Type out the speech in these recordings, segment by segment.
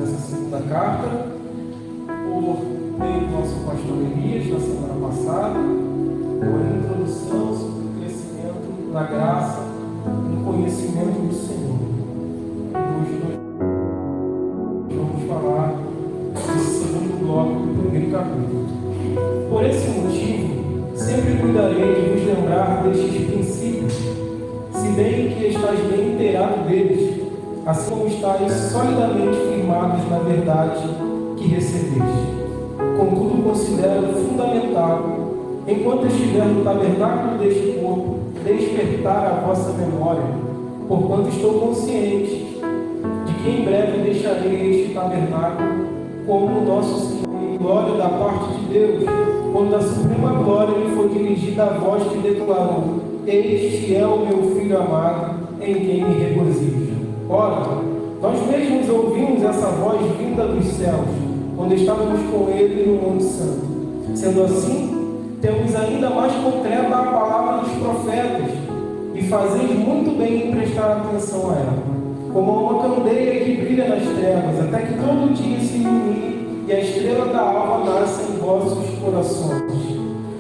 nessa segunda carta, por meio do nosso pastor Elias, na semana passada, por introdução sobre o crescimento na graça e no conhecimento do Senhor. Hoje nós vamos falar desse segundo bloco do primeiro capítulo. Por esse motivo, sempre cuidarei de vos lembrar destes princípios, se bem que estáis bem inteirados deles, assim como estáis solidamente firmados na verdade que recebeste. Contudo, considero fundamental, enquanto estiver no tabernáculo deste corpo, despertar a vossa memória, porquanto estou consciente de que em breve deixarei este tabernáculo, como o nosso Senhor em glória da parte de Deus, quando a suprema glória lhe foi dirigida a voz que declarou: este é o meu Filho amado, em quem me regozijo. Ora, nós mesmos ouvimos essa voz vinda dos céus, quando estávamos com ele no Monte Santo. Sendo assim, temos ainda mais concreta a palavra dos profetas, e fazeis muito bem em prestar atenção a ela, como a uma candeia que brilha nas trevas, até que todo dia se ilumine e a estrela da alva nasça em vossos corações.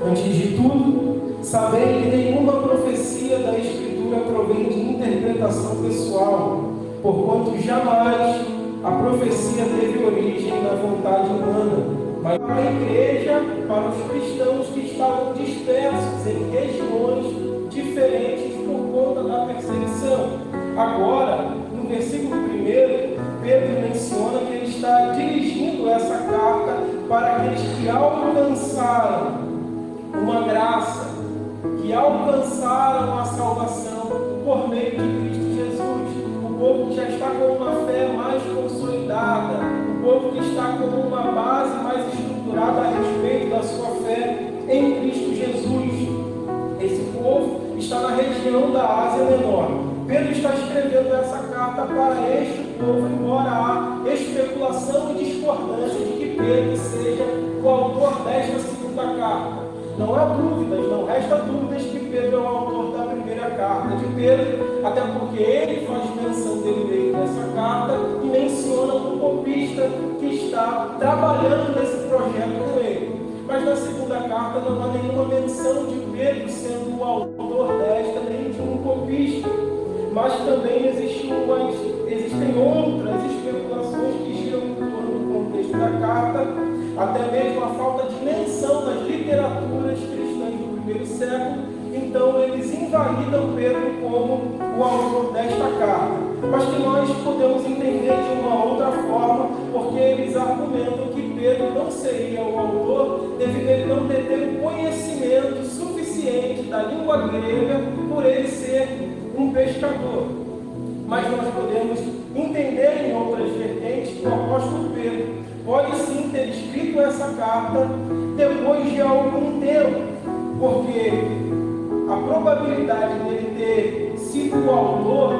Antes de tudo, sabei que nenhuma profecia da Escritura provém de interpretação pessoal, porquanto jamais a profecia teve origem na vontade humana, mas para a igreja, para os cristãos que estavam dispersos em regiões diferentes por conta da perseguição. Agora, no versículo 1, Pedro menciona que ele está dirigindo essa carta para aqueles que alcançaram uma graça, que alcançaram a salvação por meio de Cristo Jesus. O povo que já está com uma fé mais consolidada, o povo que está com uma base mais estruturada a respeito da sua fé em Cristo Jesus. Esse povo está na região da Ásia Menor. Pedro está escrevendo essa carta para este povo, embora há especulação e discordância de que Pedro seja o autor desta segunda carta. Não há dúvidas, não resta dúvidas que Pedro é o autor da primeira carta de Pedro, até porque ele faz menção dele mesmo nessa carta e menciona um copista que está trabalhando nesse projeto com ele. Mas na segunda carta não há nenhuma menção de Pedro sendo o autor desta, nem de um copista. Mas também existem outras especulações que giram em torno do contexto da carta, até mesmo a falta de menção nas literaturas cristãs do primeiro século. Então eles invalidam Pedro como o autor desta carta, mas que nós podemos entender de uma outra forma, porque eles argumentam que Pedro não seria o autor devido a ele não ter conhecimento suficiente da língua grega por ele ser um pescador. Mas nós podemos entender em outras vertentes que o apóstolo Pedro pode sim ter escrito essa carta depois de algum tempo, porque a probabilidade dele ter sido o autor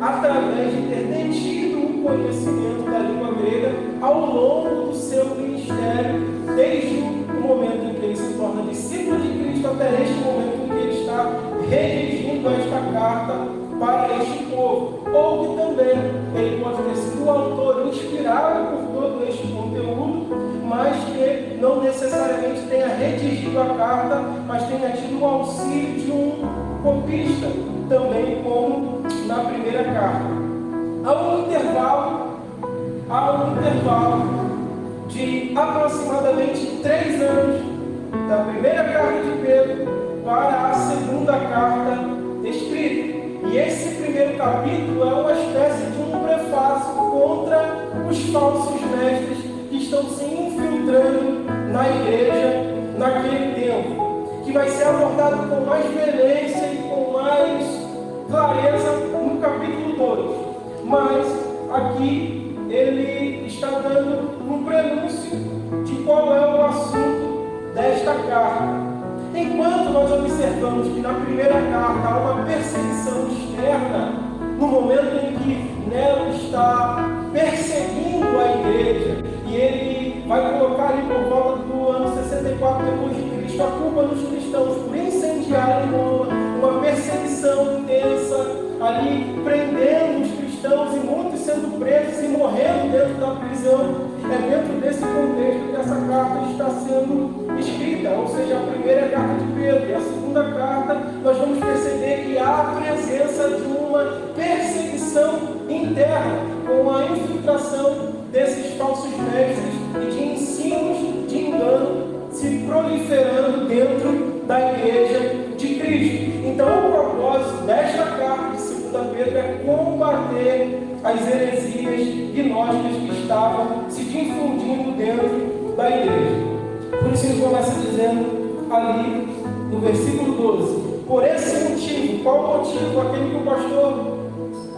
através de ter detido o conhecimento da língua grega ao longo do seu ministério, desde o momento em que ele se torna discípulo de Cristo até este momento em que ele está redigindo esta carta para este povo. Ou que também ele pode ter sido o autor inspirado por todo este conteúdo, mas que não necessariamente tenha redigido a carta, mas tenha tido o auxílio de um copista, também como na primeira carta. Há um intervalo de aproximadamente 3 anos da primeira carta de Pedro para a segunda carta escrita. E esse primeiro capítulo é uma espécie de um prefácio contra os falsos mestres que estão se infiltrando na igreja naquele tempo, que vai ser abordado com mais veemência e com mais clareza no capítulo 2. Mas aqui ele está dando um prenúncio de qual é o assunto desta carta. Enquanto nós observamos que na primeira carta há uma perseguição externa, no momento em que Nero está perseguindo a igreja, e ele vai colocar ali por volta do ano 64 depois de Cristo a culpa dos cristãos por incendiarem uma perseguição intensa, ali prendendo os cristãos e muitos sendo presos e morrendo dentro da prisão. É dentro desse contexto que essa carta está sendo escrita, ou seja, a primeira é a carta de Pedro, e a segunda carta nós vamos perceber que há a presença de uma perseguição interna, com a infiltração desses falsos mestres e de ensinos de engano se proliferando dentro da igreja de Cristo. Então, o propósito desta carta de 2 Pedro é combater as heresias gnósticas que estavam se difundindo dentro da igreja. Por isso ele começa dizendo ali no versículo 12: por esse motivo, qual o motivo? Aquele que o pastor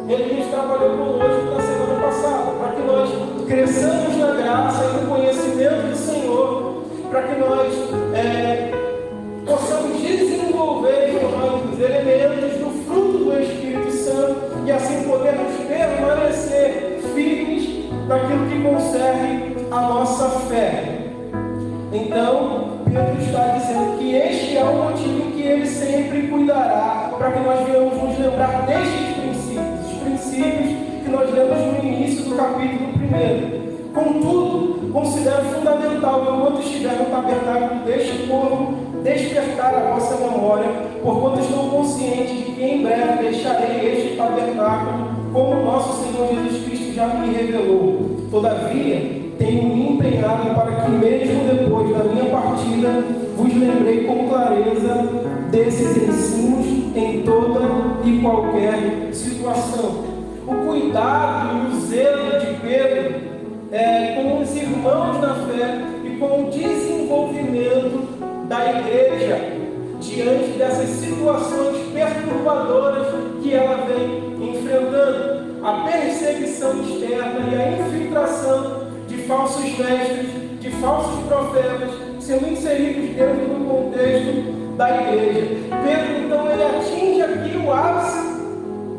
Elias trabalhou conosco na semana passada, para que nós cresçamos na graça e no conhecimento do Senhor, para que nós possamos desenvolver os elementos do fruto do Espírito Santo e assim podermos permanecer firmes naquilo que concerne a nossa fé. Então, Pedro está dizendo que este é o motivo em que ele sempre cuidará, para que nós venhamos nos lembrar destes princípios, os princípios que nós lemos no início do capítulo 1. Contudo, considero fundamental, enquanto estiver no tabernáculo deste povo, despertar a vossa memória, porquanto estou consciente de que em breve deixarei este tabernáculo, como nosso Senhor Jesus Cristo já me revelou. Todavia, tenho me empenhado para que, mesmo depois da minha partida, vos lembrei com clareza desses ensinos em toda e qualquer situação. O cuidado e o zelo de Pedro com os irmãos na fé e com o desenvolvimento da igreja diante dessas situações perturbadoras que ela vem enfrentando. A perseguição externa e a infiltração de falsos mestres, de falsos profetas, sendo inseridos dentro do contexto da igreja. Pedro, então, ele atinge aqui o ápice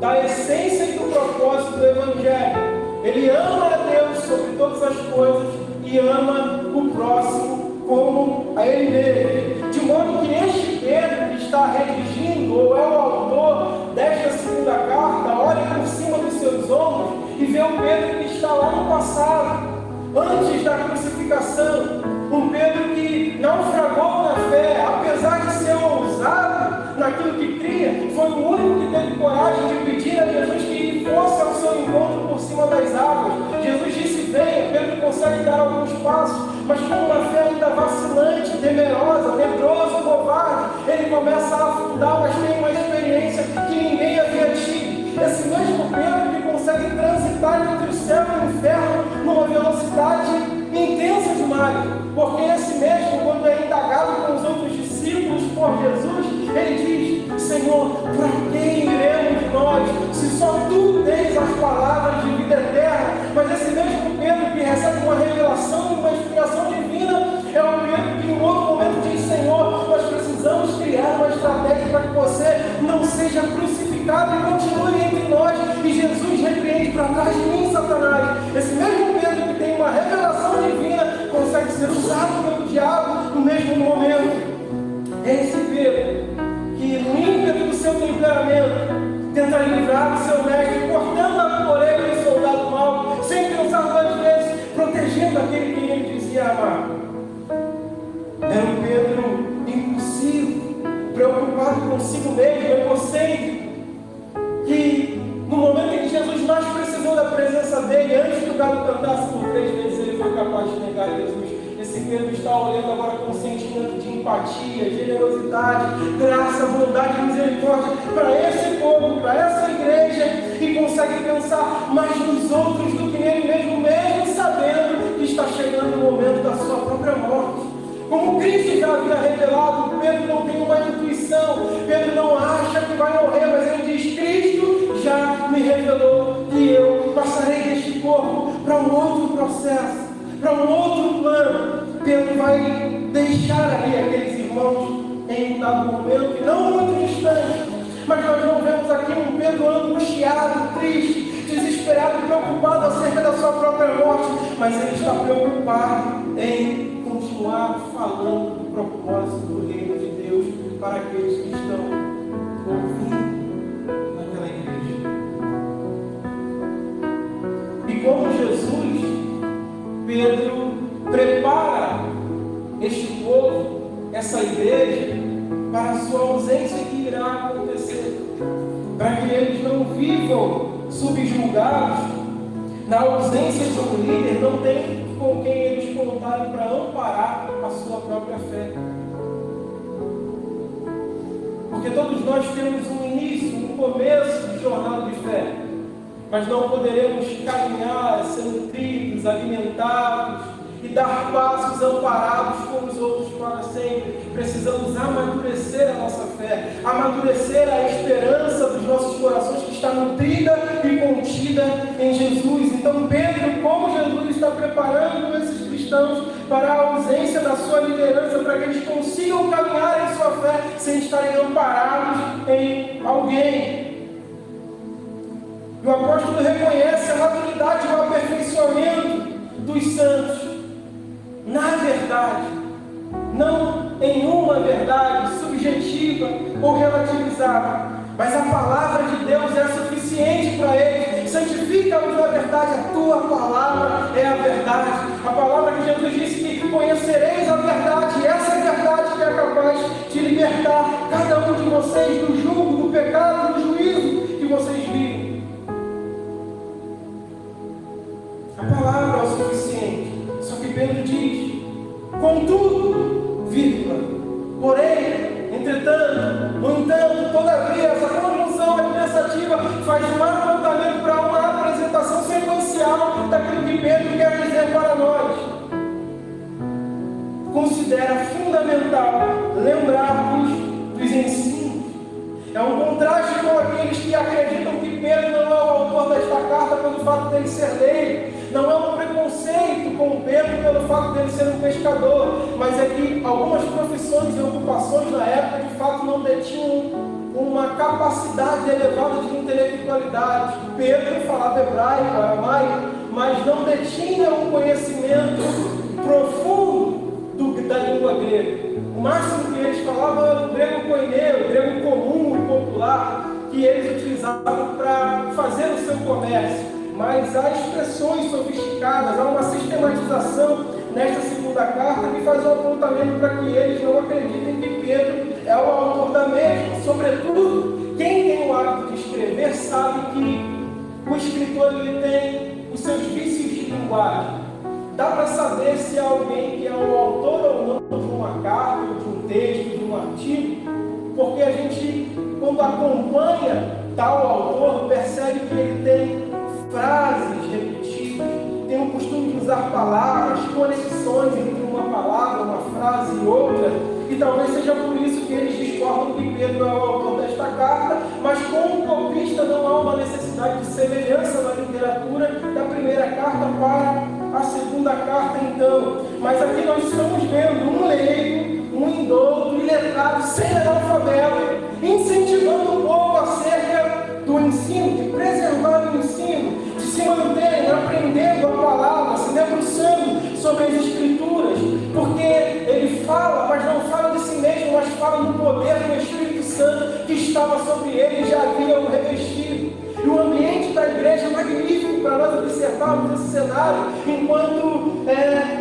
da essência e do propósito do Evangelho. Ele ama a Deus sobre todas as coisas e ama o próximo como a ele mesmo. De modo que este Pedro que está redigindo, ou é o autor desta segunda carta, olha por cima dos seus ombros e vê o Pedro que está lá no passado, antes da crucificação. Um Pedro que naufragou na fé, apesar de ser ousado naquilo que cria, foi o único que teve coragem de pedir a Jesus que fosse ao seu encontro por cima das águas. Jesus disse: venha. Pedro consegue dar alguns passos, mas com uma fé ainda vacilante, temerosa, medroso, covarde, ele começa a afundar, mas tem uma experiência que ninguém havia tido. Esse mesmo Pedro que consegue transitar entre o céu e o inferno numa velocidade intensa demais, porque esse mesmo, quando é indagado com os outros discípulos por Jesus, ele diz: Senhor, para quem iremos nós, se só tu tens as palavras de vida eterna? Mas esse mesmo Pedro que recebe uma revelação e uma inspiração divina é o Pedro que em outro momento diz: Senhor, nós precisamos criar uma estratégia para que você não seja crucificado e continue entre nós. E Jesus repreende: para trás de mim, Satanás. Esse mesmo Pedro que tem uma revelação divina consegue ser usado pelo diabo no mesmo momento. É esse Pedro que, no ímpeto do seu temperamento, tenta livrar do seu mestre, cortando a orelha do soldado mau, sem pensar duas vezes, protegendo aquele que ele dizia amar. Era um Pedro impulsivo, preocupado consigo mesmo, egocêntrico, que no momento em que Jesus mais precisou da presença dele, antes que o galo cantasse por 3 vezes, ele foi capaz de negar Jesus. Esse Pedro está olhando agora com um sentimento de empatia, generosidade, graça, bondade e misericórdia para esse povo, para essa igreja, e consegue pensar mais nos outros do que nele mesmo, mesmo sabendo que está chegando o momento da sua própria morte. Como Cristo já havia revelado, Pedro não tem uma intuição, Pedro não acha que vai morrer, mas ele diz: Cristo já me revelou que eu passarei deste corpo para um outro processo, para um outro plano. Pedro vai deixar ali aqueles irmãos em um dado momento, e não muito distante, mas nós não vemos aqui um Pedro angustiado, triste, desesperado, preocupado acerca da sua própria morte, mas ele está preocupado em continuar falando do propósito do reino de Deus para aqueles que estão ouvindo naquela igreja. E como Jesus Pedro prepara este povo, essa igreja, para a sua ausência que irá acontecer, para que eles não vivam subjugados. Na ausência de um líder, não tem com quem eles contarem para amparar a sua própria fé. Porque todos nós temos um início, um começo de jornada de fé, mas não poderemos caminhar, ser nutridos, alimentados e dar passos amparados com os outros para sempre. Precisamos amadurecer a nossa fé, amadurecer a esperança dos nossos corações que está nutrida e contida em Jesus. Então Pedro, como Jesus está preparando esses cristãos para a ausência da sua liderança, para que eles consigam caminhar em sua fé sem estarem amparados em alguém. E o apóstolo reconhece a maturidade e o aperfeiçoamento dos santos na verdade, não em uma verdade subjetiva ou relativizada, mas a palavra de Deus é suficiente para eles. Santifica-os na verdade, a tua palavra é a verdade. A palavra que Jesus disse que conhecereis a verdade, e essa é a verdade que é capaz de libertar cada um de vocês do jugo, do pecado, do juízo que vocês vivem. A palavra é o suficiente. Só que Pedro diz: contudo, vírgula, porém, entretanto, no entanto, todavia, essa conjunção administrativa faz um apontamento para uma apresentação sequencial daquilo que Pedro quer dizer para nós. Considera fundamental lembrarmos dos ensinos. É um contraste com aqueles que acreditam que Pedro não é o autor desta carta pelo fato dele ser leigo. Não é um preconceito com Pedro pelo fato dele ser um pescador, mas é que algumas profissões e ocupações na época de fato não detinham uma capacidade elevada de intelectualidade. Pedro falava hebraico, aramaico, mas não detinha um conhecimento profundo da língua grega. O máximo que eles falavam era o grego koineu, o grego comum e popular, que eles utilizavam para fazer o seu comércio. Mas há expressões sofisticadas, há uma sistematização nesta segunda carta que faz um apontamento para que eles não acreditem que Pedro é o autor da mesma. Sobretudo, quem tem o hábito de escrever sabe que o escritor ele tem os seus vícios de linguagem. Dá para saber se é alguém que é o autor ou não de uma carta, de um texto, de um artigo, porque a gente, quando acompanha tal autor, percebe que ele tem frases repetidas, tem o costume de usar palavras, conexões entre uma palavra, uma frase e outra, e talvez seja por isso que eles discordam que Pedro é o autor desta carta, mas como copista não há uma necessidade de semelhança na literatura da primeira carta para a segunda carta, então. Mas aqui nós estamos vendo um leigo, um indouto, iletrado, sem analfabeto, incentivando o povo acerca do ensino, de preservar o ensino, de se manterem aprendendo a palavra, se debruçando sobre as Escrituras, porque ele fala, mas não fala de si mesmo, mas fala do poder do Espírito Santo que estava sobre ele e já havia o revestido. E o ambiente da igreja é magnífico para nós observarmos esse cenário, enquanto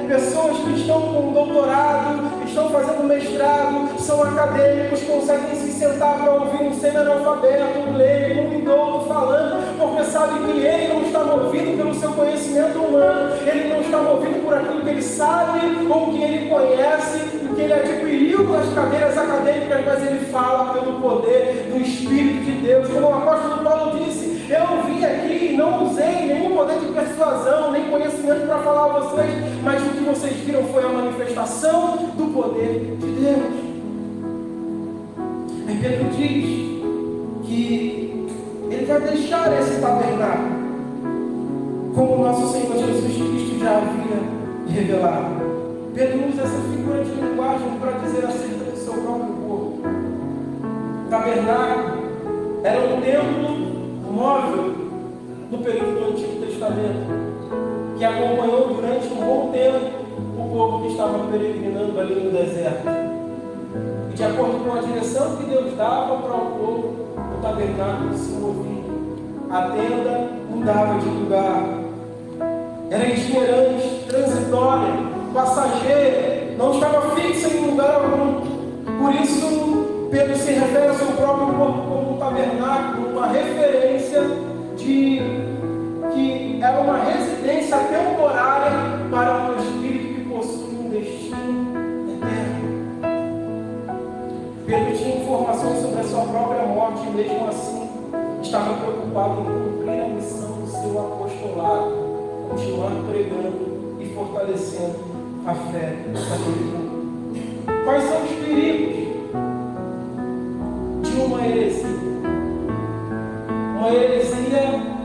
pessoas que estão com doutorado, estão fazendo mestrado, são acadêmicos, conseguem se sentar para ouvir um semi-analfabeto, um leigo, um indouto falando, porque sabe que ele não está movido pelo seu conhecimento humano, ele não está movido por aquilo que ele sabe ou que ele conhece, o que ele adquiriu nas cadeiras acadêmicas, mas ele fala pelo poder do Espírito de Deus. Como o apóstolo Paulo disse: eu vim aqui e não usei nenhum poder de persuasão, nem conhecimento para falar a vocês, mas o que vocês viram foi a manifestação do poder de Deus. Aí Pedro diz que ele vai deixar esse tabernáculo, como o nosso Senhor Jesus Cristo já havia revelado. Pedro usa essa figura de linguagem para dizer acerca do seu próprio corpo. O tabernáculo era um templo móvel no período do Antigo Testamento, que acompanhou durante um bom tempo o povo que estava peregrinando ali no deserto. E de acordo com a direção que Deus dava para o povo, o tabernáculo se movia. A tenda mudava de lugar. Era itinerante, transitante. transitória, passageira, não estava fixa em lugar algum. Por isso, Pedro se refere ao seu próprio corpo como um tabernáculo, uma referência de que era uma residência temporária para um espírito que possui um destino eterno. Pedro tinha informações sobre a sua própria morte e mesmo assim estava preocupado em cumprir a missão do seu apostolado, continuar pregando e fortalecendo a fé daquele povo. Quais são os perigos de uma heresia? Uma heresia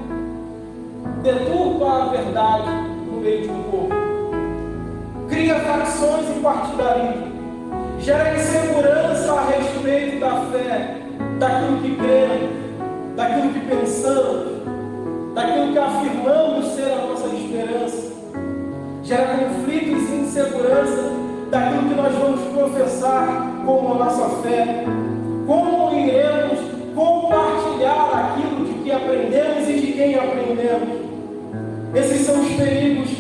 deturpa a verdade no meio de um povo, cria facções e partidarismo, gera insegurança a respeito da fé, daquilo que cremos, daquilo que pensamos, daquilo que afirmamos ser a nossa esperança, gera conflitos e insegurança daquilo que nós vamos professar como a nossa fé, como iremos compartilhar aquilo de que aprendemos e de quem aprendemos. Esses são os perigos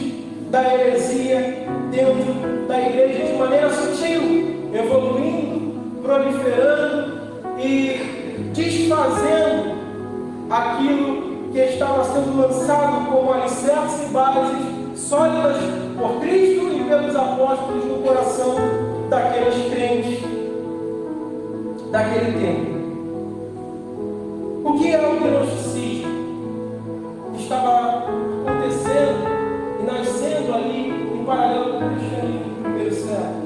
da heresia dentro da igreja de maneira sutil, evoluindo, proliferando e desfazendo aquilo que estava sendo lançado como alicerce e bases sólidas por Cristo e pelos apóstolos no coração daqueles crentes daquele tempo. O que é o gnosticismo? Estava acontecendo e nascendo ali em paralelo com o cristianismo do primeiro século.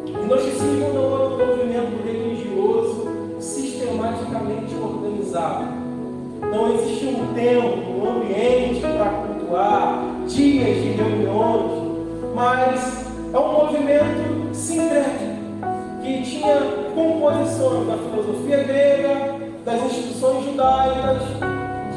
O gnosticismo não é um movimento religioso sistematicamente organizado. Não existe um tempo, um ambiente para cultuar, dias de reuniões, mas é um movimento sincrético que tinha composições da filosofia grega, das instituições judaicas,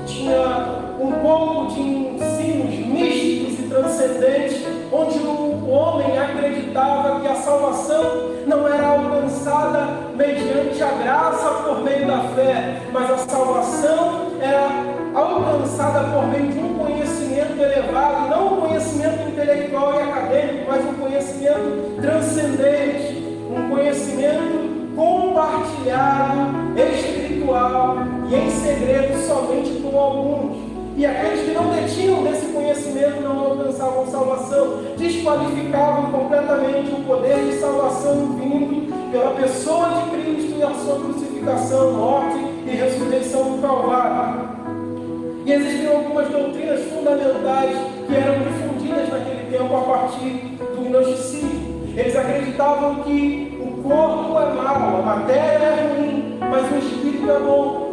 tinha um pouco de ensinos místicos e transcendentes, onde o homem acreditava que a salvação não era alcançada mediante a graça por meio da fé, mas a salvação era alcançada por meio de um conhecimento elevado, não um conhecimento intelectual e acadêmico, mas um conhecimento transcendente, um conhecimento compartilhado, espiritual e em segredo somente com alguns. E aqueles que não detinham desse conhecimento não alcançavam salvação, desqualificavam completamente o poder de salvação vindo pela pessoa de Cristo e a sua crucificação, morte e ressurreição no Calvário. E existiam algumas doutrinas fundamentais que eram difundidas naquele tempo a partir do gnosticismo. Eles acreditavam que o corpo é mau, a matéria é ruim, mas o espírito é bom.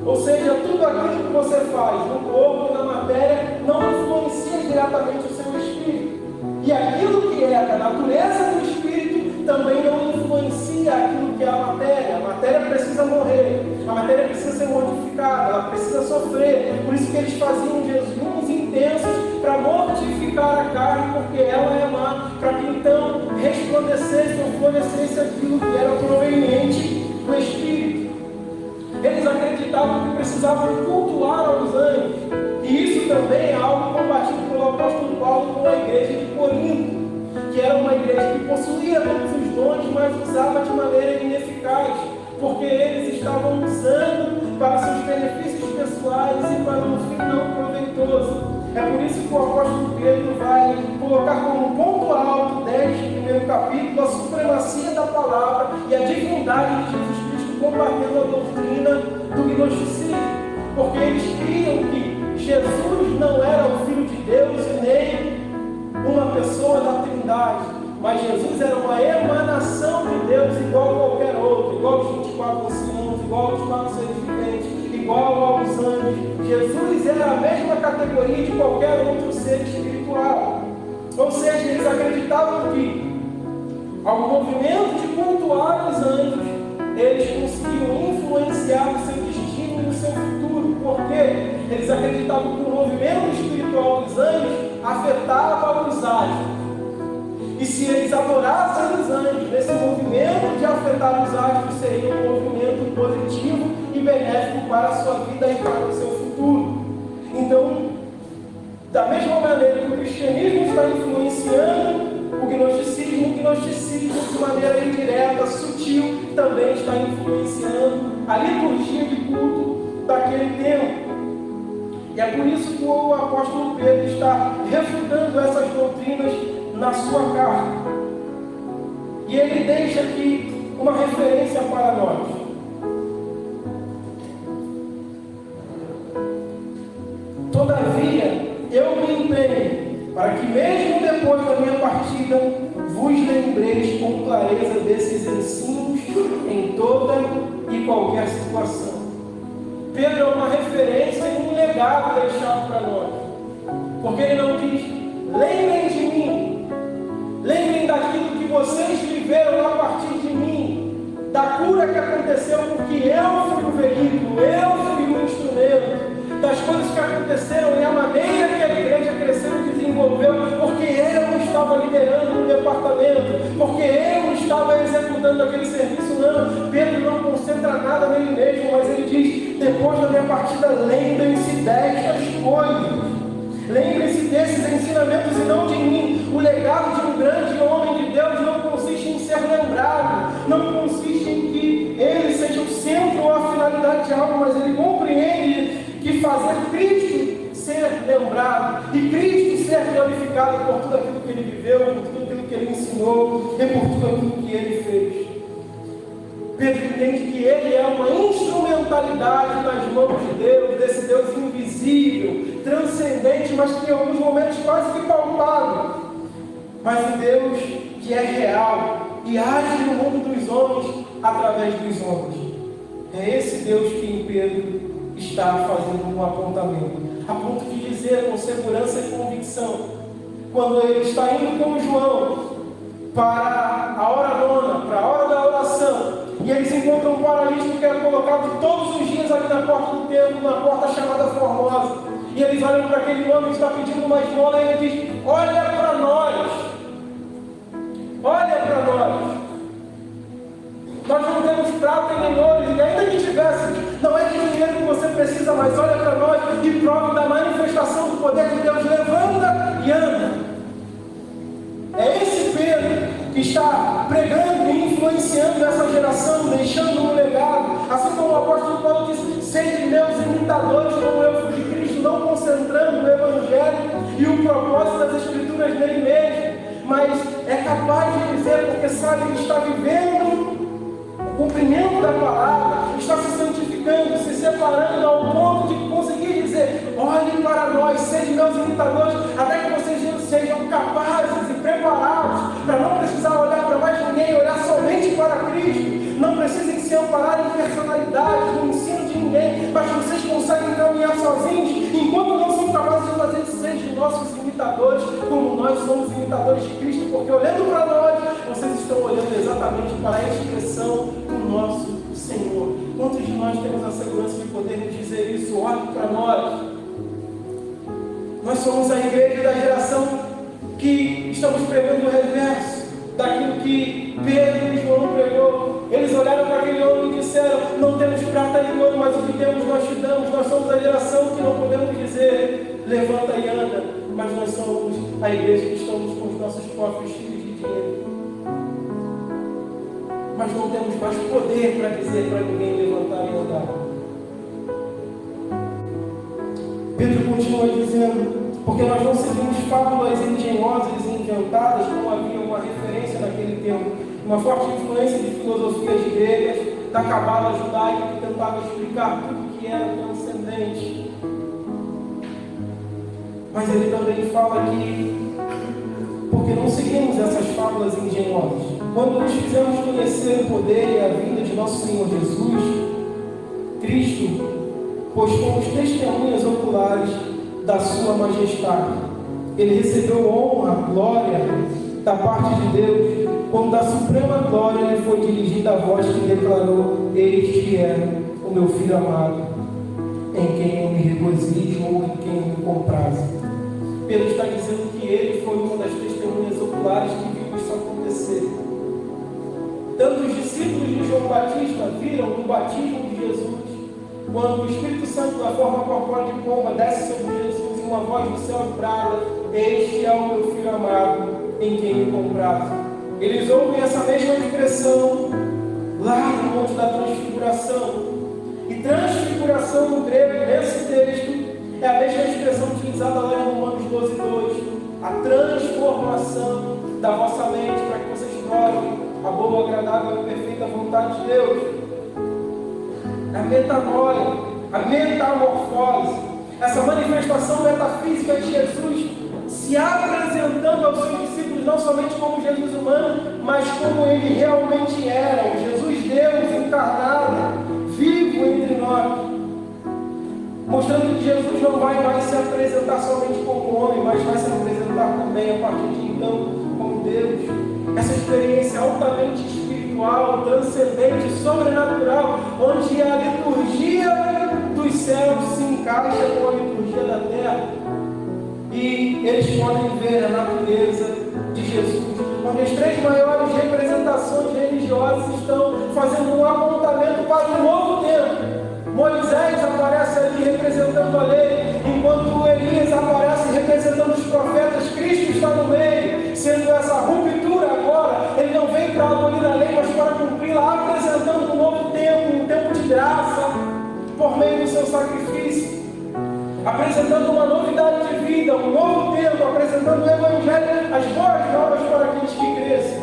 Ou seja, tudo aquilo que você faz no corpo e na matéria não influencia diretamente o seu espírito. E aquilo que é da natureza do espírito também não influencia aquilo que é a matéria. A matéria precisa morrer, a matéria precisa ser modificada, ela precisa sofrer. Por isso que eles faziam jejuns intensos para mortificar a carne, porque ela é má, para que então resplandecesse ou florescesse aquilo que era proveniente do espírito. Eles acreditavam que precisavam cultuar aos anjos. E isso também é algo combatido pelo apóstolo Paulo com a igreja de Corinto, que era uma igreja que possuía todos os dons, mas usava de maneira ineficaz, porque eles estavam usando para seus benefícios pessoais e para um fim não proveitoso. É por isso que o apóstolo Pedro vai colocar como ponto alto deste primeiro capítulo a supremacia da palavra e a divindade de Jesus Cristo, combatendo a doutrina do gnosticismo, porque eles criam que Jesus não era o Filho de Deus e nem uma pessoa da Trindade, mas Jesus era uma emanação de Deus igual a qualquer outro, igual aos 24 anciãos, igual aos 4 seres viventes, igual aos anjos. Jesus era a mesma categoria de qualquer outro ser espiritual. Ou seja, eles acreditavam que ao movimento de cultuar os anjos, eles conseguiam influenciar o seu destino e o seu futuro. Por quê? Eles acreditavam que o movimento espiritual dos anjos afetava os astros. E se eles adorassem os anjos, nesse movimento de afetar os astros seria um movimento positivo e benéfico para a sua vida e para o seu futuro. Então, da mesma maneira que o cristianismo está influenciando o gnosticismo de maneira indireta, sutil, também está influenciando a liturgia de culto daquele tempo. E é por isso que o apóstolo Pedro está refutando essas doutrinas na sua carta. E ele deixa aqui uma referência para nós. Todavia, eu me empenho para que mesmo depois da minha partida, vos lembreis com clareza desses ensinos em toda e qualquer situação. Pedro é uma referência e um legado deixado para nós. Porque ele não diz, lembrem de mim, lembrem daquilo que vocês viveram a partir de mim, da cura que aconteceu porque eu fui o veículo, eu fui o instrumento, das coisas que aconteceram e a maneira que a igreja cresceu e desenvolveu, porque eu estava liderando um departamento, porque eu estava executando aquele serviço. Não, Pedro não concentra nada nele mesmo, mas ele diz, depois da minha partida, lembrem-se destas coisas. Lembrem-se desses ensinamentos e não de mim. O legado de um grande homem de Deus não consiste em ser lembrado, não consiste em que ele seja o centro ou a finalidade de algo, mas ele compreende que fazer Cristo ser lembrado e Cristo ser glorificado por tudo aquilo que ele viveu, por tudo aquilo que ele ensinou e por tudo aquilo que ele fez. Pedro entende que ele é uma instrumentalidade nas mãos de Deus, desse Deus invisível, transcendente, mas que em alguns momentos quase que palpável. Mas um Deus que é real e age no mundo dos homens através dos homens. É esse Deus que em Pedro está fazendo um apontamento, a ponto de dizer com segurança e convicção, quando ele está indo com João para a hora nona, para a hora da oração, e eles encontram um paralítico que era colocado todos os dias ali na porta do templo, na porta chamada Formosa, e eles olham para aquele homem que está pedindo uma esmola e ele diz, olha para nós, olha para nós. Nós não temos prata nem ouro, e ainda que tivéssemos, não é de dinheiro que você precisa, mas olha para nós e prova da manifestação do poder de Deus, levanta e anda. É esse Pedro que está pregando e influenciando essa geração, deixando um legado, assim como o apóstolo Paulo disse, sede meus imitadores como eu fui de Cristo, não concentrando no Evangelho e o propósito das Escrituras nele mesmo, mas é capaz de dizer, porque sabe que está vivendo o cumprimento da palavra, está se santificando, se separando ao ponto de conseguir dizer, olhem para nós, sejam meus imitadores, até que vocês sejam capazes e preparados para não precisar olhar para mais ninguém, olhar somente para Cristo, não precisem se amparar em personalidade, no ensino de ninguém, mas vocês conseguem caminhar sozinhos, enquanto não são capazes de fazer sejam nossos imitadores, como nós somos imitadores de Cristo, porque olhando para nós, vocês estão olhando exatamente para a expressão do nosso Senhor. Quantos de nós temos a segurança de podermos dizer isso? Olhe para nós. Nós somos a igreja da geração que estamos pregando o reverso daquilo que Pedro e João pregou. Eles olharam para aquele homem e disseram, não temos prata nem ouro, mas o que temos nós te damos. Nós somos a geração que não podemos dizer, levanta e anda, mas nós somos a igreja que estamos com os nossos cofres cheios de dinheiro. Mas não temos mais poder para dizer para ninguém levantar e andar. Pedro continua dizendo, porque nós não seguimos fábulas engenhosas e inventadas, como havia uma referência naquele tempo, uma forte influência de filosofias gregas, da cabala judaica que tentava explicar tudo que era transcendente. Mas ele também fala que, porque não seguimos essas fábulas engenhosas, quando nos fizemos conhecer o poder e a vinda de nosso Senhor Jesus Cristo, pois fomos testemunhas oculares da sua majestade. Ele recebeu honra, glória da parte de Deus, quando da suprema glória lhe foi dirigida a voz que declarou, este é o meu Filho amado, em quem eu me regozijo ou em quem eu me comprazo. Pedro está dizendo que ele foi uma das testemunhas oculares que viu isso acontecer. Tanto os discípulos de João Batista viram o batismo de Jesus, quando o Espírito Santo, da forma corpórea de pomba, desce sobre Jesus, uma voz do céu e brada: este é o meu filho amado, em quem me comprazo. Eles ouvem essa mesma expressão lá no Monte da Transfiguração. E transfiguração no grego, nesse texto, é a mesma expressão utilizada lá em Romanos 12:2. A transformação da vossa mente, para que vocês provem a boa, agradável e perfeita vontade de Deus. A metanoia, a metamorfose, essa manifestação metafísica de Jesus se apresentando aos seus discípulos não somente como Jesus humano, mas como ele realmente era, o Jesus Deus encarnado, vivo entre nós, mostrando que Jesus não vai mais se apresentar somente como homem, mas vai se apresentar também a partir de então como Deus. Essa experiência altamente espiritual, transcendente, sobrenatural, onde a liturgia dos céus se encaixa com a liturgia da terra. E eles podem ver a natureza de Jesus, onde as três maiores representações religiosas estão fazendo um apontamento para um novo tempo. Moisés aparece ali representando a lei, enquanto Elias aparece representando os profetas. Cristo está no meio, sendo essa ruptura agora. Ele não vem para abolir a lei, mas para cumpri-la, apresentando um novo tempo, um tempo de graça, por meio do seu sacrifício, apresentando uma novidade de vida, um novo tempo, apresentando o Evangelho, as boas novas para aqueles que crescem.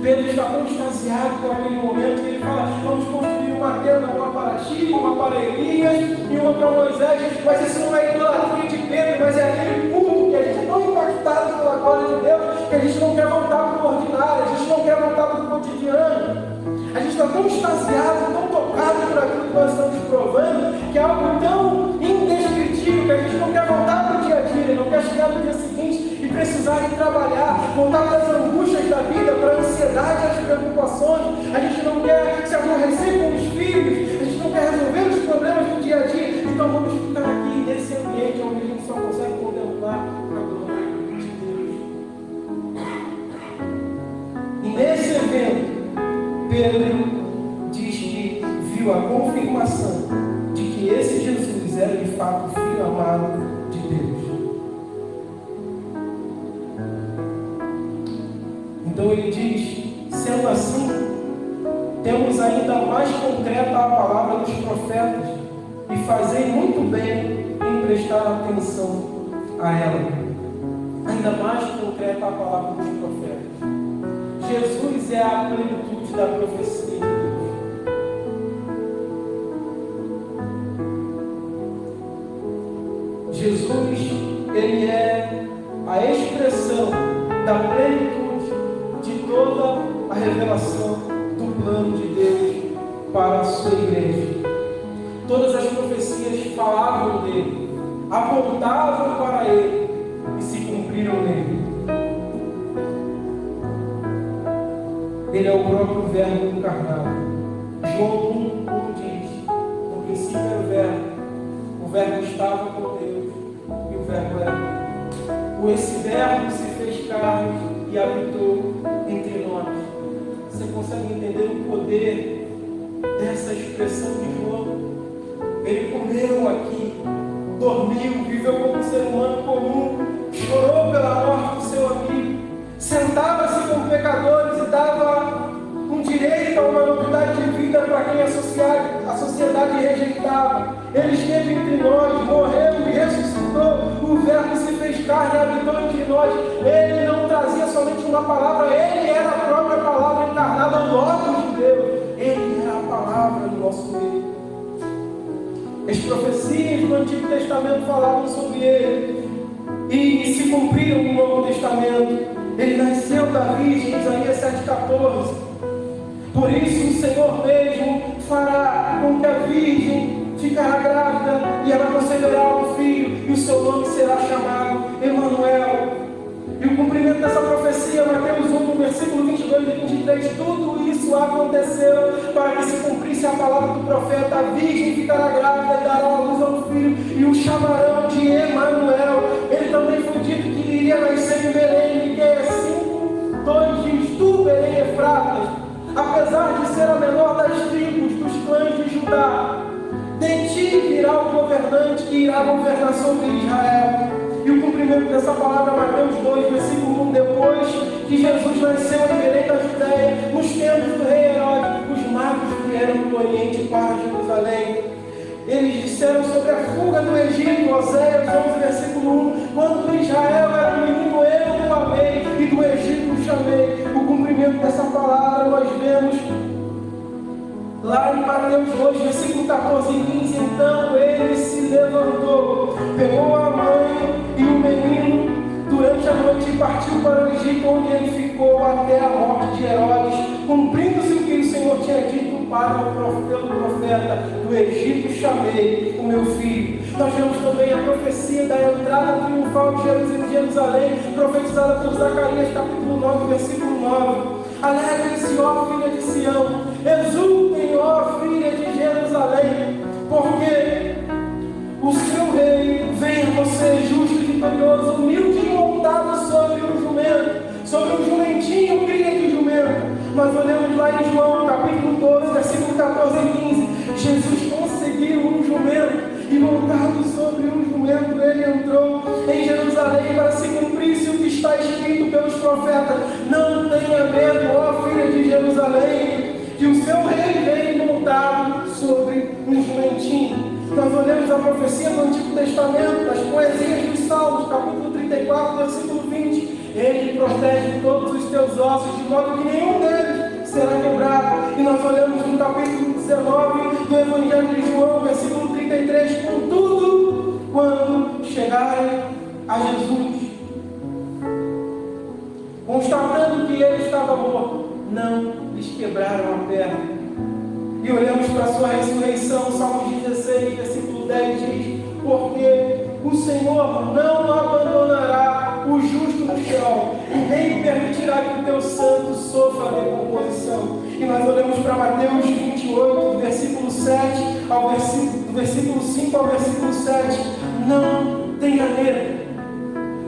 Pedro está tão extasiado com aquele momento que ele fala: vamos construir uma tenda, uma para ti, uma para Elias e uma para Moisés. Mas isso não é idolatria de Pedro, mas é aquele culto que a gente é tão impactado pela glória de Deus que a gente não quer voltar para o ordinário, a gente não quer voltar para o cotidiano. A gente está tão extasiado, tão tocado por aquilo que nós estamos provando, que é algo tão indescritível que a gente não quer voltar para o dia a dia, não quer chegar no dia seguinte e precisar ir trabalhar, voltar para as angústias da vida, para a ansiedade e as preocupações. A gente não quer se aborrecer com os filhos, a gente não quer resolver os problemas do dia a dia. Então vamos ficar aqui nesse ambiente onde a gente só consegue contemplar a glória de Deus. E nesse evento, Pedro diz que viu a confirmação de que esse Jesus era de fato o Filho amado de Deus. Então ele diz: sendo assim, temos ainda mais concreta a palavra dos profetas, e fazei muito bem em prestar atenção a ela. Ainda mais concreta a palavra dos profetas. Jesus é a plenitude da profecia de Deus. Jesus, ele é a expressão da plenitude de toda a revelação do plano de Deus para a sua igreja. Todas as profecias falavam dele, apontavam para ele e se cumpriram nele. Ele é o próprio Verbo encarnado. João 1 diz: no princípio era o Verbo estava com Deus e o Verbo era Deus. Esse Verbo se fez carne e habitou entre nós. Você consegue entender o poder dessa expressão de João? Ele comeu aqui, dormiu, viveu como um ser humano comum, chorou pela morte do seu amigo, sentava-se com pecadores e dava um direito a uma novidade de vida para quem a sociedade rejeitava. Ele esteve entre nós, morreu e ressuscitou. O Verbo se fez carne e habitou entre nós. Ele não trazia somente uma palavra, ele era a própria palavra encarnada, o Logos de Deus. Ele era a palavra do nosso meio. As profecias do Antigo Testamento falavam sobre ele e se cumpriram no Novo Testamento. Ele nasceu da Virgem, Isaías 7,14. Por isso o Senhor mesmo fará com que a Virgem ficará grávida e ela conceberá um filho, e o seu nome será chamado Emanuel. E o cumprimento dessa profecia, Mateus 1, no versículo 22 e 23, tudo isso aconteceu para que se cumprisse a palavra do profeta: a Virgem ficará grávida e dará à luz a um filho, e o chamarão de Emanuel. Ele também foi dito que iria nascer em Belém, Miqueias 5:2 diz: tu, Belém Efratas, apesar de ser a menor das tribos dos clãs de Judá, de ti virá o governante que irá governar sobre Israel. E o cumprimento dessa palavra, Mateus 2, versículo 1, depois que Jesus nasceu em Belém da Judéia, nos tempos do rei Herodes, os magos vieram do Oriente para Jerusalém. Eles disseram sobre a fuga do Egito, Oséias 11, versículo 1, quando Israel era um menino, eu o amei, e do Egito o chamei. O cumprimento dessa palavra nós vemos lá em Mateus 2, versículo 14 e 15, então ele se levantou, pegou a mãe e o menino durante a noite e partiu para o Egito, onde ele ficou até a morte de Herodes, cumprindo-se o que o Senhor tinha dito pelo profeta, do Egito chamei o meu filho. Nós vemos também a profecia da entrada triunfal de Jerusalém, profetizada por Zacarias, capítulo 9, versículo 9. Alegrem-se, ó filha de Sião, exultem, ó filha de Jerusalém, porque o seu rei vem a você justo e vitorioso, humilde e montado sobre um jumento, sobre um jumentinho, cria de jumento. Nós olhamos lá em João, capítulo 12, versículo 14 e 15. Jesus conseguiu um jumento e montado sobre um jumento, ele entrou em Jerusalém para se cumprisse o que está escrito pelos profetas. Não tenha medo, ó filha de Jerusalém, que o seu rei vem montado sobre um jumentinho. Nós olhamos a profecia do Antigo Testamento, das poesias dos Salmos, capítulo 34, versículo 20. Ele protege todos os teus ossos, de modo que nenhum deles será quebrado. E nós olhamos no capítulo 19 do Evangelho de João, versículo 33. Contudo, quando chegarem a Jesus, constatando que ele estava morto, não lhes quebraram a perna. E olhamos para a sua ressurreição, Salmo 16, versículo 10 diz: porque o Senhor não abandonará o justo no chão, e nem permitirá que o teu santo sofra a decomposição. E nós olhamos para Mateus 28, versículo 7 ao versículo 5 ao versículo 7. Não tenha medo.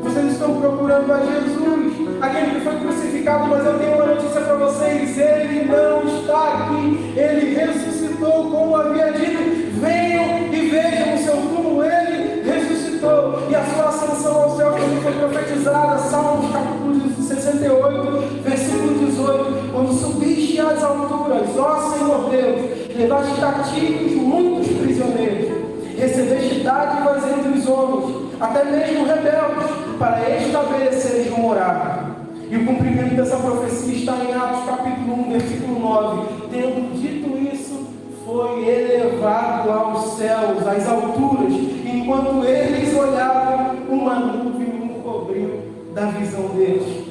Vocês estão procurando a Jesus, aquele que foi crucificado, mas eu tenho uma notícia para vocês: ele não está aqui, ele ressuscitou, como havia dito. Venham e vejam o seu túmulo, ele ressuscitou, e a sua ascensão ao céu também foi profetizada. Salmos capítulo 68, versículo 18: quando subiste às alturas, ó Senhor Deus, levaste cativos muitos prisioneiros, recebeste dádivas entre os homens, até mesmo rebeldes, para estabeleceres uma morada. E o cumprimento dessa profecia está em Atos capítulo 1, versículo 9. Tendo dito isso, foi elevado aos céus, às alturas, e enquanto eles olhavam, uma nuvem o cobriu da visão deles.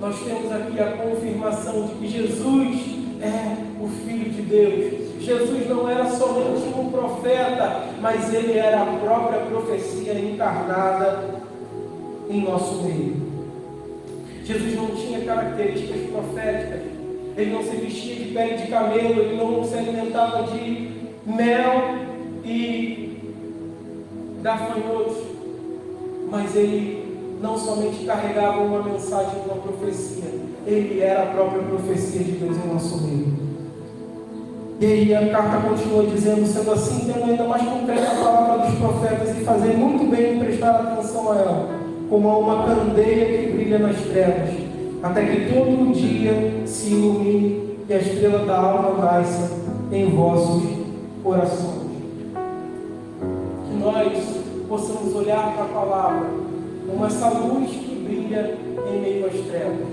Nós temos aqui a confirmação de que Jesus é o Filho de Deus. Jesus não era somente um profeta, mas ele era a própria profecia encarnada em nosso meio. Jesus não tinha características proféticas, ele não se vestia de pele de camelo, ele não se alimentava de mel e gafanhotos, mas ele não somente carregava uma mensagem, uma profecia, ele era a própria profecia de Deus em nosso meio. E aí a carta continua dizendo: sendo assim, tendo ainda mais concreta a palavra dos profetas, e fazer muito bem em prestar atenção a ela, como a uma candeia que brilha nas trevas, até que todo o dia se ilumine e a estrela da alma nasça em vossos corações. Que nós possamos olhar para a palavra como essa luz que brilha em meio às trevas,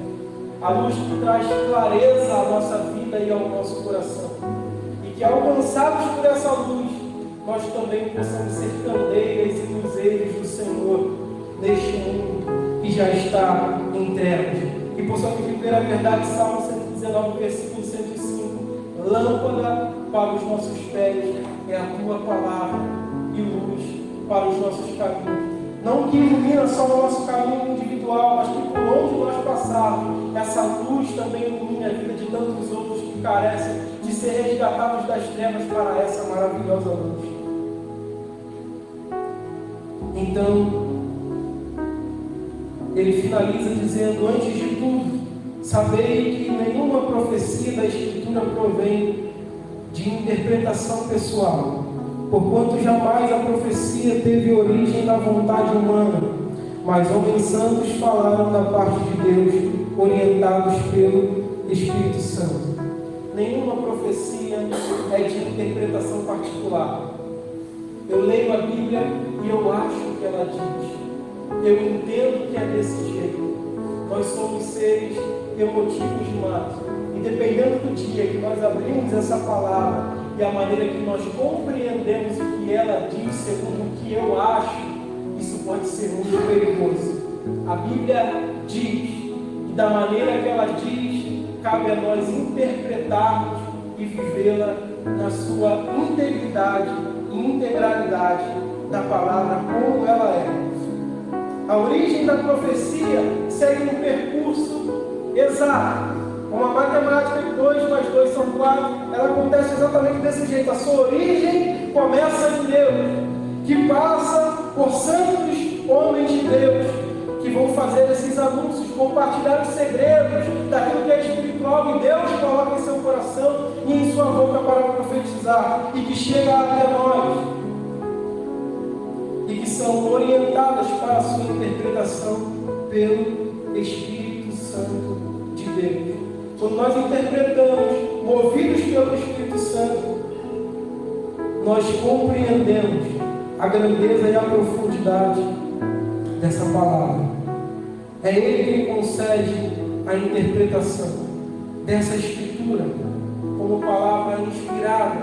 a luz que traz clareza à nossa vida e ao nosso coração, e que alcançados por essa luz, nós também possamos ser candeias e luzeiros do Senhor neste mundo que já está em trevas, e possamos viver a verdade. Salmo 119, versículo 105: lâmpada para os nossos pés é a tua palavra e luz para os nossos caminhos. Não que ilumina só o nosso caminho individual, mas que por onde nós passarmos, essa luz também ilumine a vida de tantos outros que carecem de ser resgatados das trevas para essa maravilhosa luz. Então, ele finaliza dizendo: antes de tudo, sabei que nenhuma profecia da Escritura provém de interpretação pessoal, porquanto jamais a profecia teve origem da vontade humana, mas homens santos falaram da parte de Deus, orientados pelo Espírito Santo. Nenhuma profecia é de interpretação particular. Eu leio a Bíblia e eu acho que ela diz. Eu entendo que é desse jeito. Nós somos seres emotivos demais. E dependendo do dia que nós abrimos essa palavra e a maneira que nós compreendemos o que ela diz, segundo o que eu acho, isso pode ser muito perigoso. A Bíblia diz, e da maneira que ela diz, cabe a nós interpretarmos e vivê-la na sua integridade e integralidade da palavra como ela é. A origem da profecia segue um percurso exato. Como a matemática de 2 mais 2 são 4, ela acontece exatamente desse jeito. A sua origem começa em Deus, que passa por santos homens de Deus, que vão fazer esses anúncios, compartilhar os segredos daquilo que é espiritual e Deus coloca em seu coração e em sua boca para profetizar, e que chega até nós, e que são orientadas para a sua interpretação pelo Espírito Santo de Deus. Quando nós interpretamos, movidos pelo Espírito Santo, nós compreendemos a grandeza e a profundidade dessa palavra. É Ele quem concede a interpretação dessa Escritura como palavra inspirada,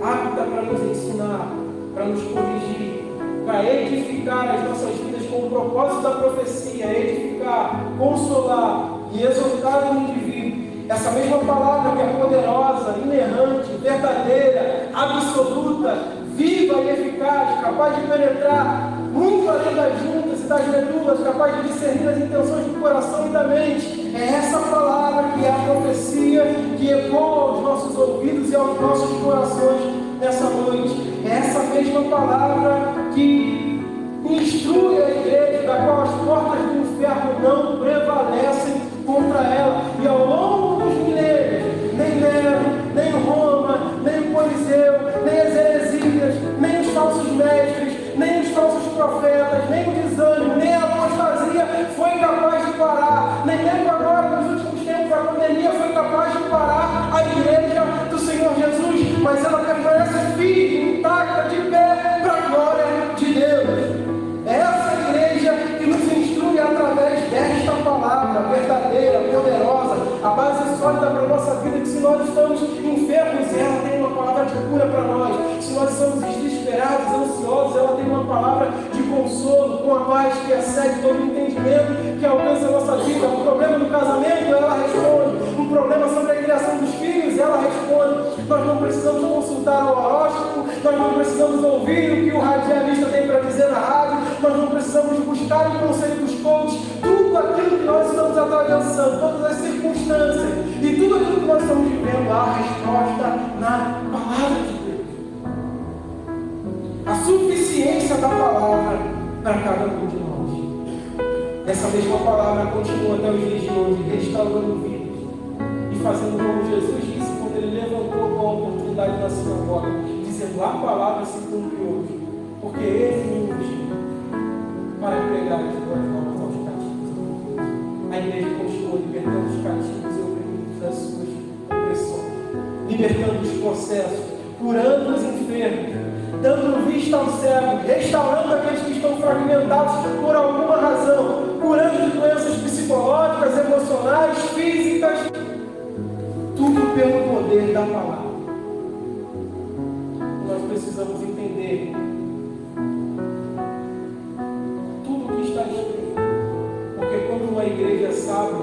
apta para nos ensinar, para nos corrigir, para edificar as nossas vidas com o propósito da profecia, edificar, consolar e exortar o indivíduo. Essa mesma palavra que é poderosa, inerrante, verdadeira, absoluta, viva e eficaz, capaz de penetrar muito além das juntas e das medulas, capaz de discernir as intenções do coração e da mente. É essa palavra que é a profecia que ecoa aos nossos ouvidos e aos nossos corações nessa noite. É essa mesma palavra que instrui a igreja, da qual as portas do inferno não prevalecem contra ela. E ao longo dos milênios, nem Nero, nem Roma, nem o Coliseu, nem as heresias, nem os falsos mestres, nem os falsos profetas, nem o desânimo, nem a apostasia foi capaz de parar, nem mesmo agora nos últimos tempos a pandemia foi capaz de parar a igreja do Senhor Jesus, mas ela permanece firme, intacta, de pé, para a glória de Deus. É essa igreja que nos instrui através desta palavra verdadeira, poderosa, a base sólida para a nossa vida, que se nós estamos enfermos, ela tem uma palavra de cura para nós. Se nós estamos desesperados, ansiosos, ela tem uma palavra de consolo, com a paz que excede todo entendimento, que alcança a nossa vida. Um problema no casamento, ela responde. Um problema sobre a criação dos filhos, ela responde. Nós não precisamos consultar o horóscopo, nós não precisamos ouvir o que o radialista tem para dizer na rádio, nós não precisamos buscar o conselho dos coaches. Tudo aquilo que nós estamos atravessando, todas as circunstâncias e tudo aquilo que nós estamos vivendo, há resposta na palavra de Deus. A suficiência da palavra para cada um de nós. Essa mesma palavra continua até os dias de hoje, restaurando vidas e fazendo como Jesus disse quando ele levantou com a oportunidade na sinagoga, dizendo: a palavra se cumpre hoje, porque ele me ungiu para pregar as boas novas aos cativos. A igreja continua libertando os cativos e oprimidos das suas opressões, libertando os processos, curando os enfermos, dando vista ao cego, restaurando aqueles que estão fragmentados por alguma razão, curando de doenças psicológicas, emocionais, físicas, tudo pelo poder da palavra. Nós precisamos entender tudo o que está escrito, porque quando uma igreja sabe,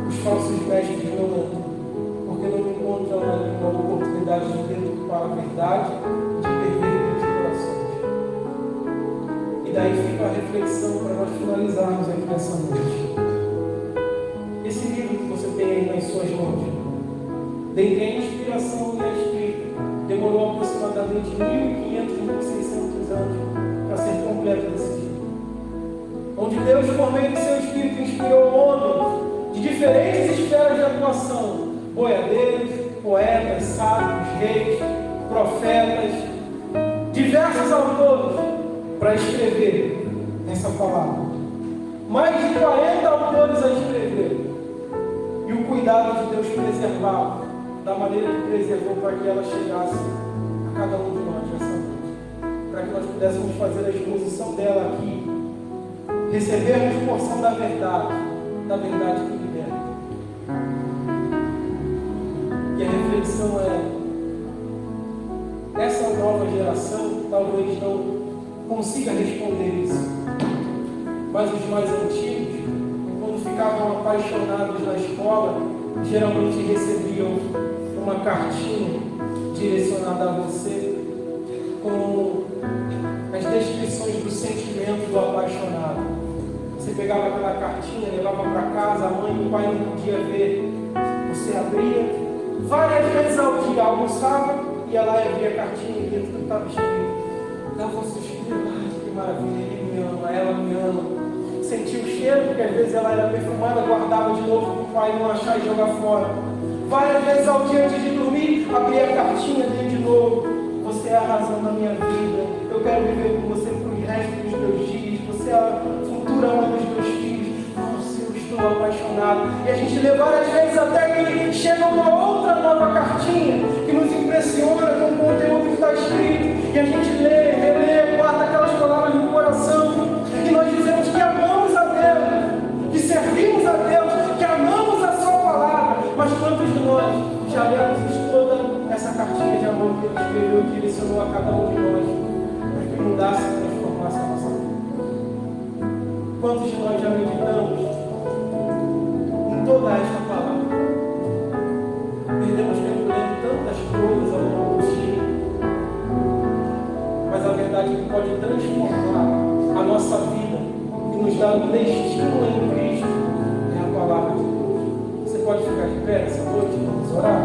os falsos mestres não andam, porque não encontram uma oportunidade de deturpar a verdade, de perverter os corações. E daí fica a reflexão para nós finalizarmos aqui nessa noite. Esse livro que você tem aí nas suas mãos, dentre a inspiração e a escrita, demorou aproximadamente 1.500 a 1.600 anos para ser completo desse livro. Onde Deus, por meio do seu Espírito, inspirou homens de diferentes esferas de atuação, boiadeiros, poetas, sábios, reis, profetas, diversos autores para escrever essa palavra. Mais de 40 autores a escrever. E o cuidado de Deus preservá-la da maneira que preservou para que ela chegasse a cada um de nós nessa noite. Para que nós pudéssemos fazer a exposição dela aqui. Recebermos porção da verdade que liberta. E a reflexão é: essa nova geração talvez não consiga responder isso. Mas os mais antigos, quando ficavam apaixonados na escola, geralmente recebiam uma cartinha direcionada a você com as descrições do sentimento do apaixonado. Você pegava aquela cartinha, levava para casa, a mãe e o pai não podia ver. Você abria, várias vezes ao dia, almoçava, ia lá e abria a cartinha e dentro tudo estava escrito. Dava um suspiro, que maravilha, ele me ama, ela me ama. Sentia o cheiro, porque às vezes ela era perfumada, guardava de novo para o pai não achar e jogar fora. Várias vezes ao dia antes de dormir, abria a cartinha dele de novo. Você é a razão da minha vida, eu quero viver com você para o resto dos meus dias, você é a futura mãe dos meus filhos. Nossa, eu estou apaixonado. E a gente lê várias vezes até que chega uma outra nova cartinha que nos impressiona com o conteúdo que está escrito. E a gente lê, relê, guarda aquelas palavras no coração. E nós dizemos que amamos a Deus, que servimos a Deus, que amamos a sua palavra. Mas quantos de nós já lemos toda essa cartinha de amor que ele escreveu e direcionou a cada um de nós para que mudasse e transformasse a nossa vida? Quantos de nós já meditamos em toda esta palavra? Perdemos tempo lendo tantas coisas ao longo do dia, mas a verdade é que pode transformar a nossa vida e nos dar um destino em Cristo é a palavra de Deus. Você pode ficar de pé essa noite e vamos orar?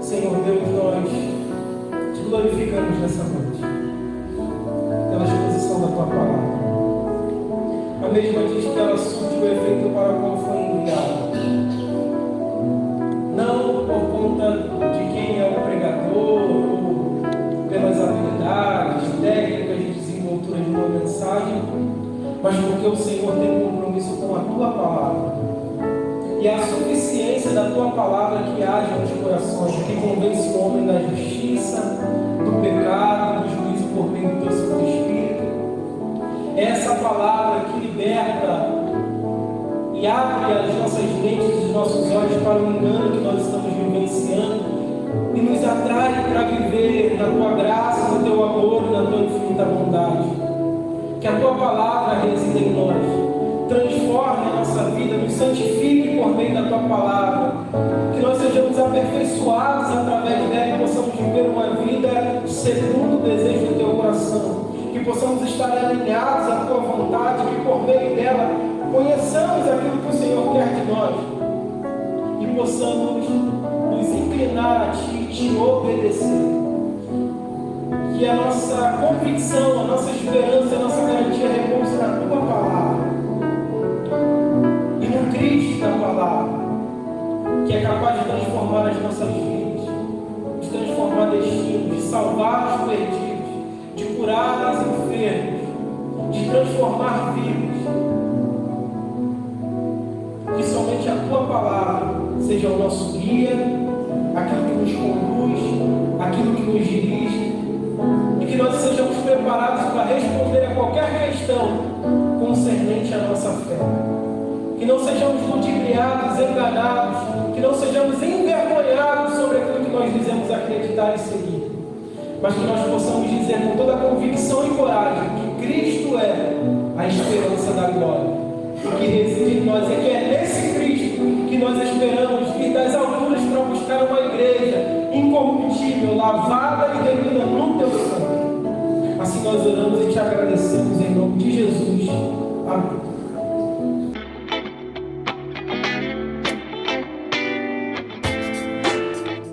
Senhor Deus, nós te glorificamos nessa noite pela exposição da tua palavra. A mesma diz que ela surte o efeito para o qual foi enviada. Não por conta de quem é o pregador, ou pelas habilidades técnicas de desenvoltura de uma mensagem, mas porque o Senhor tem um compromisso com a tua palavra. E a suficiência da tua palavra que age nos corações, que convence o homem da justiça, do pecado, do juízo por meio do teu Santo Espírito. É essa palavra que liberta e abre as nossas mentes e os nossos olhos para o engano que nós estamos vivenciando e nos atrai para viver na tua graça, no teu amor e na tua infinita bondade. Que a tua palavra resida em nós, transforme a nossa vida, nos santifique por meio da tua palavra, que nós sejamos aperfeiçoados através dela e possamos viver uma vida segundo o desejo do teu coração, que possamos estar alinhados à tua vontade, que por meio dela conheçamos aquilo que o Senhor quer de nós e possamos nos inclinar a ti e te obedecer. Que a nossa convicção, a nossa esperança, a nossa garantia repousa na tua palavra e no Cristo da palavra, que é capaz de transformar as nossas vidas, de transformar destinos, de salvar os perdidos, de curar os enfermos, de transformar vidas. Que somente a tua palavra seja o nosso guia, aquilo que nos conduz, aquilo que nos dirige, e que nós sejamos preparados para responder a qualquer questão concernente à nossa fé. Que não sejamos ludibriados, enganados, que não sejamos envergonhados sobre aquilo que nós dizemos acreditar e seguir, mas que nós possamos dizer com toda a convicção e coragem que Cristo é a esperança da glória, e que reside em nós, e que é nesse Cristo que nós esperamos vir das alturas para buscar uma igreja incorruptível, lavada e remida no teu sangue. Assim nós oramos e te agradecemos em nome de Jesus. Amém.